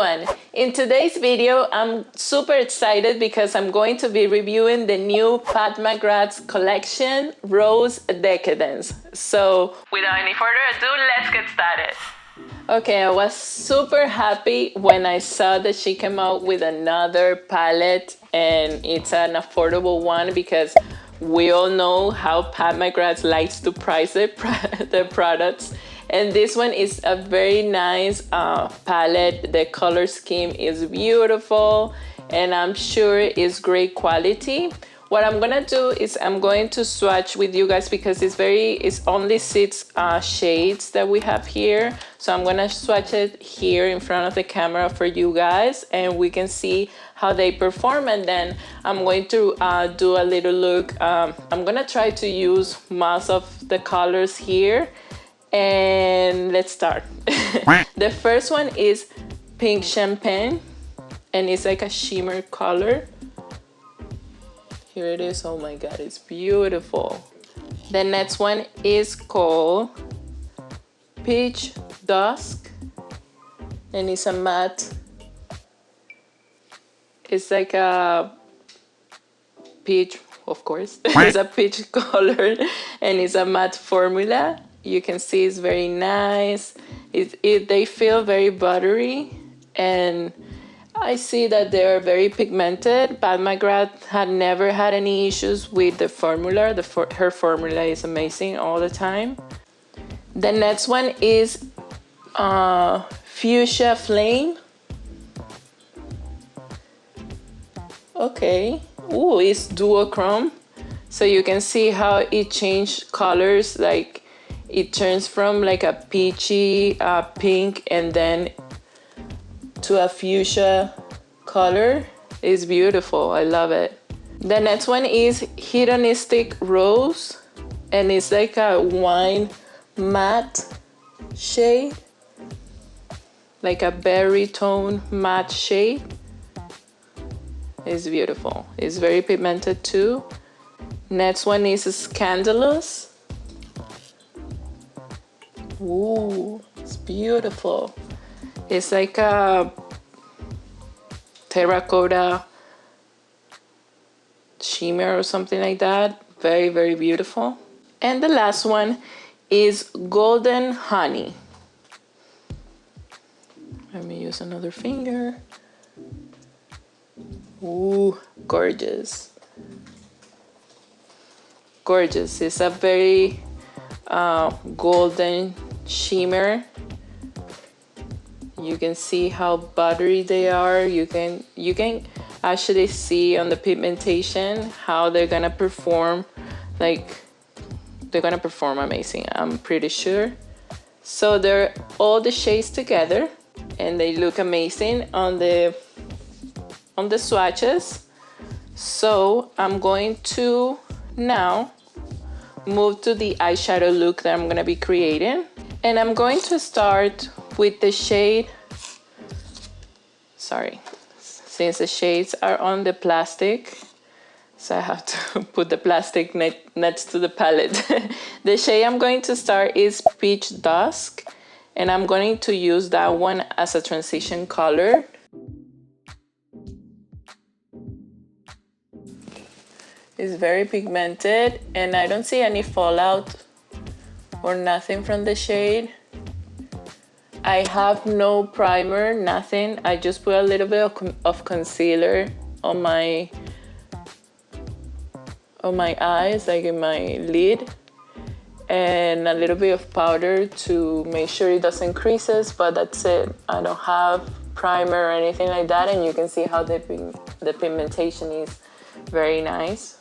everyone! In today's video, I'm super excited because I'm going to be reviewing the new Pat McGrath's collection, Rose Decadence. So, without any further ado, let's get started. Okay, I was super happy when I saw that she came out with another palette, and it's an affordable one because we all know how Pat McGrath likes to price their products. And this one is a very nice palette. The color scheme is beautiful and I'm sure it's great quality. What I'm gonna do is I'm going to swatch with you guys because it's only 6 shades that we have here. So I'm gonna swatch it here in front of the camera for you guys and we can see how they perform, and then I'm going to do a little look. I'm gonna try to use most of the colors here. And let's start. The first one is Pink Champagne and it's like a shimmer color. Here it is. Oh my god, it's beautiful. The next one is called Peach Dusk and it's a matte. It's like a peach, of course. It's a peach color and it's a matte formula. You can see it's very nice. They feel very buttery and I see that they are very pigmented. Pat McGrath had never had any issues with the formula. Her formula is amazing all the time. The next one is Fuchsia Flame. Okay. Ooh, it's duochrome. So you can see how it changed colors, like it turns from like a peachy pink and then to a fuchsia color. It's beautiful. I love it. The next one is Hedonistic Rose and it's like a wine matte shade, like a berry tone matte shade. It's beautiful. It's very pigmented too. Next one is Scandalous. Ooh, it's beautiful. It's like a terracotta shimmer or something like that. Very, very beautiful. And the last one is Golden Honey. Let me use another finger. Ooh, gorgeous. Gorgeous. It's a very golden shimmer. You can see how buttery they are. You can actually see on the pigmentation how they're gonna perform. Like they're gonna perform amazing, I'm pretty sure. So they're all the shades together and they look amazing on the swatches. So I'm going to now move to the eyeshadow look that I'm gonna be creating. And I'm going to start with the shade, sorry, since the shades are on the plastic, so I have to put the plastic next to the palette. The shade I'm going to start is Peach Dusk, and I'm going to use that one as a transition color. It's very pigmented and I don't see any fallout or nothing from the shade. I have no primer, nothing. I just put a little bit of concealer on my eyes, like in my lid, and a little bit of powder to make sure it doesn't creases, but that's it. I don't have primer or anything like that, and you can see how the pigmentation is very nice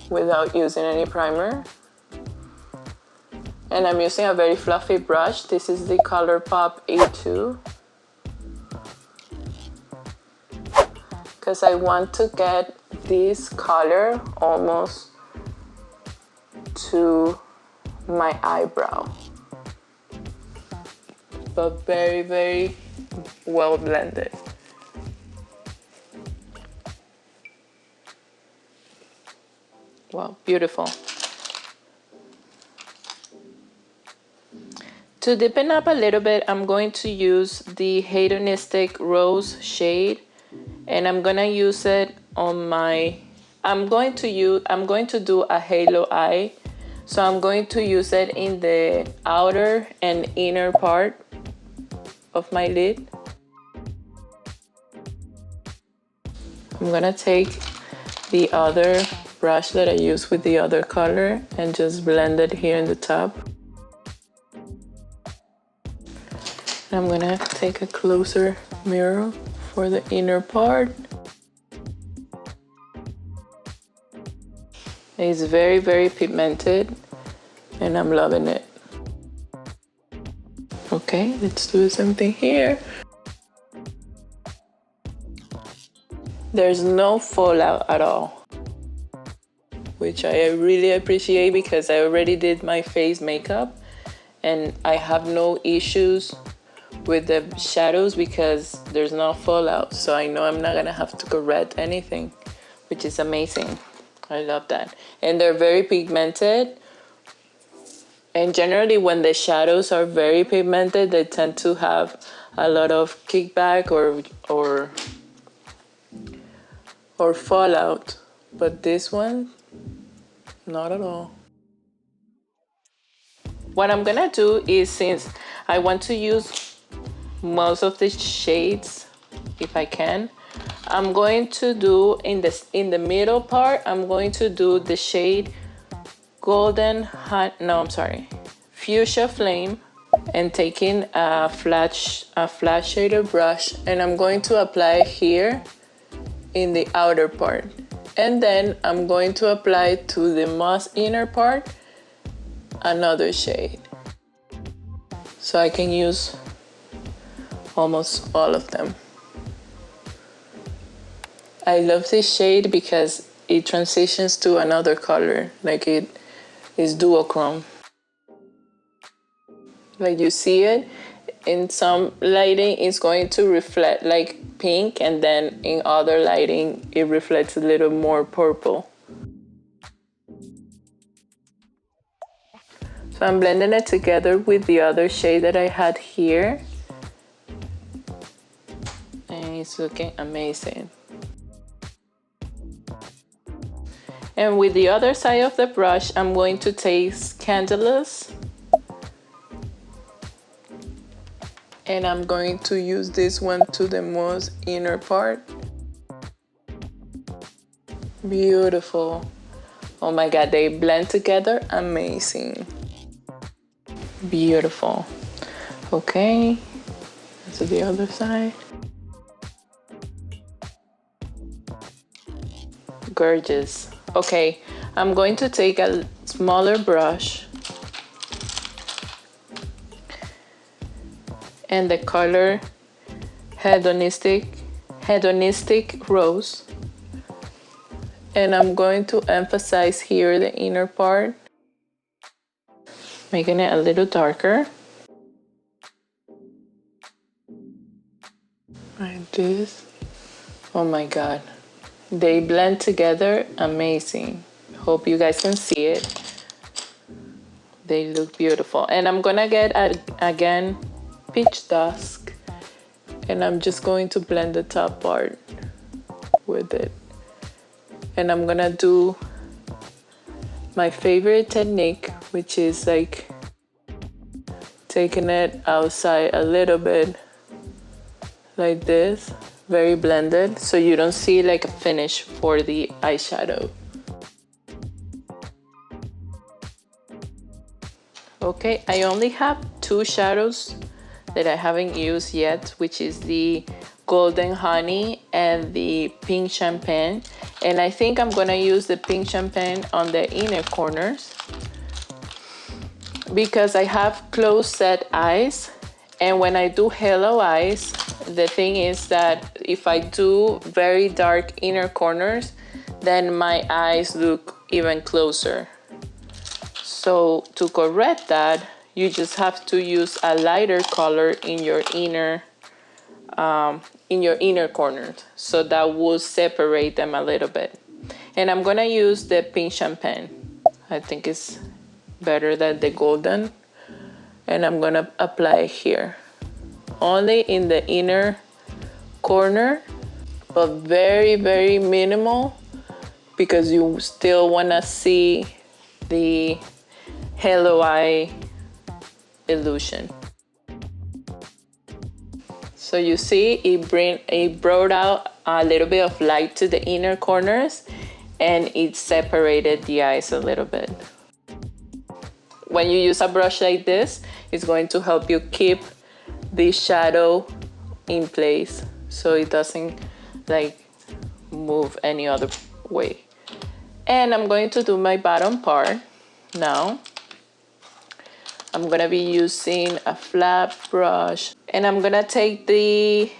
without using any primer. And I'm using a very fluffy brush. This is the ColourPop A2 because I want to get this color almost to my eyebrow, but very, very well blended. Wow, beautiful. To deepen up a little bit, I'm going to use the Hedonistic Rose shade, and I'm gonna use it on my, I'm going to do a halo eye. So I'm going to use it in the outer and inner part of my lid. I'm gonna take the other brush that I used with the other color and just blend it here in the top. I'm gonna take a closer mirror for the inner part. It's very, very pigmented and I'm loving it. Okay, let's do something here. There's no fallout at all, which I really appreciate because I already did my face makeup and I have no issues with the shadows because there's no fallout. So I know I'm not gonna have to correct anything, which is amazing. I love that. And they're very pigmented. And generally when the shadows are very pigmented, they tend to have a lot of kickback or fallout. But this one, not at all. What I'm gonna do is, since I want to use most of the shades, if I can, I'm going to do in the middle part, I'm going to do the shade Fuchsia Flame, and taking a flat shader brush, and I'm going to apply here in the outer part, and then I'm going to apply to the most inner part another shade, so I can use almost all of them. I love this shade because it transitions to another color, like it is duochrome. Like you see it, in some lighting it's going to reflect like pink, and then in other lighting it reflects a little more purple. So I'm blending it together with the other shade that I had here. And it's looking amazing. And with the other side of the brush, I'm going to take Scandalous. And I'm going to use this one to the most inner part. Beautiful. Oh my God, they blend together amazing. Beautiful. Okay, to the other side. Gorgeous. Okay, I'm going to take a smaller brush and the color Hedonistic Rose, and I'm going to emphasize here the inner part, making it a little darker. Like this. Oh my God. They blend together amazing. Hope you guys can see it. They look beautiful. And I'm gonna get again Pitch Dusk, and I'm just going to blend the top part with it. And I'm gonna do my favorite technique, which is like taking it outside a little bit like this, very blended, so you don't see like a finish for the eyeshadow. Okay, I only have two shadows that I haven't used yet, which is the Golden Honey and the Pink Champagne. And I think I'm gonna use the Pink Champagne on the inner corners because I have closed set eyes. And when I do halo eyes, the thing is that if I do very dark inner corners, then my eyes look even closer. So to correct that, you just have to use a lighter color in your inner corners, so that will separate them a little bit. And I'm gonna use the Pink Champagne. I think it's better than the golden. and I'm gonna apply here. Only in the inner corner, but very, very minimal because you still wanna see the halo eye illusion. So you see it brought out a little bit of light to the inner corners and it separated the eyes a little bit. When you use a brush like this, it's going to help you keep the shadow in place so it doesn't like move any other way. And I'm going to do my bottom part now. I'm gonna be using a flat brush and I'm gonna take the,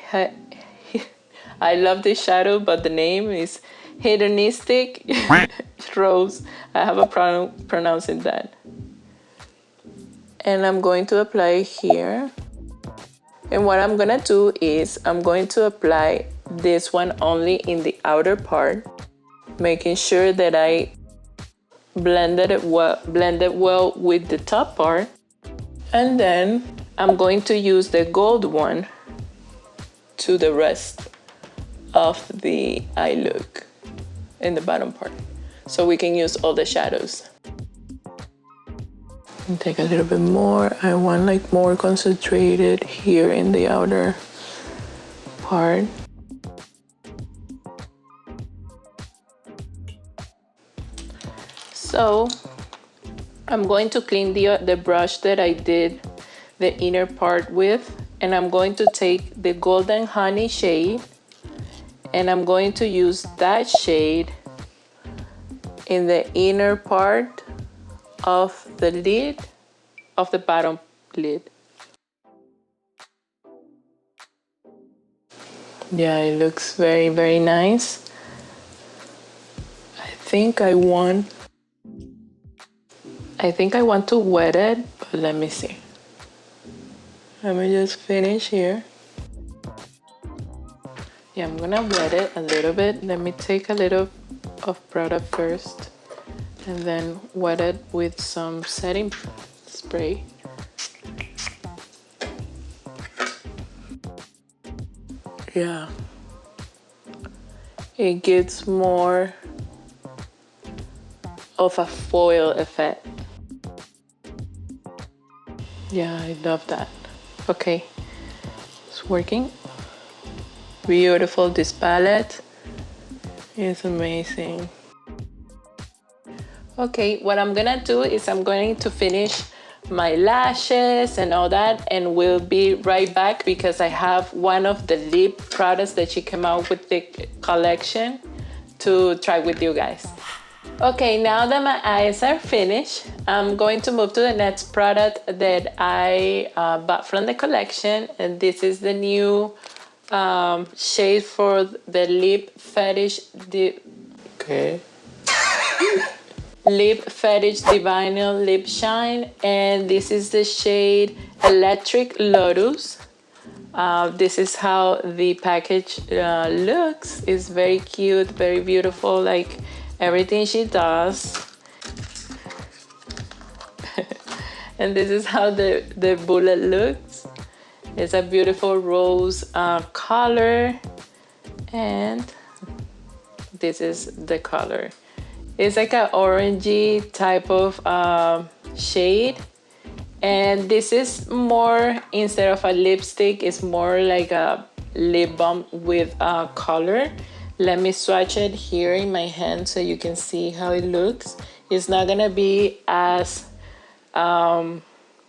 I love this shadow, but the name is Hedonistic Rose. I have a problem pronouncing that. And I'm going to apply here. And what I'm gonna do is I'm going to apply this one only in the outer part, making sure that I blended it well with the top part. And then I'm going to use the gold one to the rest of the eye look in the bottom part, so we can use all the shadows. And take a little bit more. I want like more concentrated here in the outer part. So I'm going to clean the brush that I did the inner part with, and I'm going to take the Golden Honey shade and I'm going to use that shade in the inner part of the lid, of the bottom lid. Yeah, it looks very, very nice. I think I want to wet it, but let me see. Let me just finish here. Yeah, I'm gonna wet it a little bit. Let me take a little of product first and then wet it with some setting spray. Yeah. It gives more of a foil effect. Yeah, I love that. Okay, it's working. Beautiful, this palette is amazing. Okay, what I'm gonna do is I'm going to finish my lashes and all that, and we'll be right back because I have one of the lip products that she came out with the collection to try with you guys. Okay, now that my eyes are finished, I'm going to move to the next product that I bought from the collection, and this is the new shade for the lip fetish. Lip Fetish Divinyl Lip Shine, and this is the shade Electric Lotus. This is how the package looks. It's very cute, very beautiful, like everything she does. And this is how the bullet looks. It's a beautiful rose color, and this is the color. It's like an orangey type of shade, and this is more, instead of a lipstick, it's more like a lip balm with color. Let me swatch it here in my hand so you can see how it looks. It's not gonna be as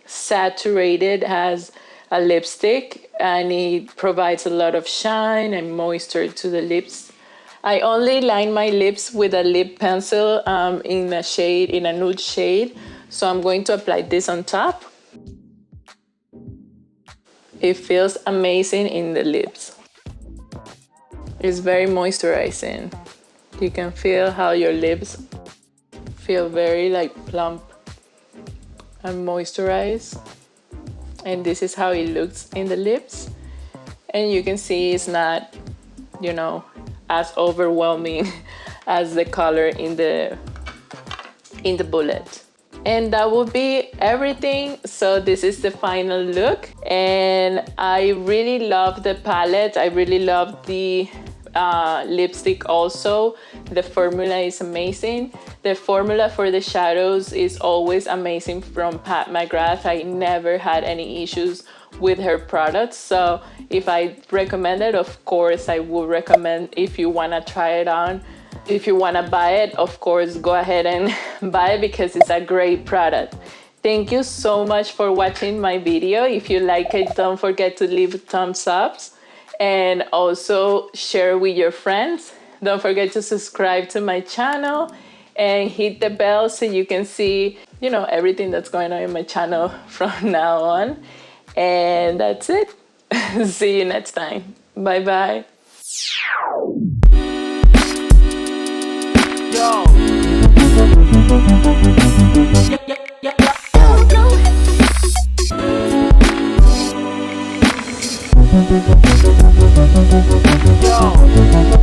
saturated as a lipstick, and it provides a lot of shine and moisture to the lips. I only line my lips with a lip pencil in a nude shade, so I'm going to apply this on top. It feels amazing in the lips. It's very moisturizing. You can feel how your lips feel very like plump and moisturized. And this is how it looks in the lips. And you can see it's not, you know, as overwhelming as the color in the bullet. And that will be everything. So this is the final look, and I really love the palette. I really love the lipstick also. The formula is amazing. The formula for the shadows is always amazing from Pat McGrath. I never had any issues with her products. So if I recommend it, of course I would recommend, if you want to try it on, if you want to buy it, of course go ahead and buy it because it's a great product. Thank you so much for watching my video. If you like it, don't forget to leave thumbs ups and also share with your friends. Don't forget to subscribe to my channel and hit the bell so you can see, you know, everything that's going on in my channel from now on. And that's it. See you next time. Bye bye. Yo. Yo.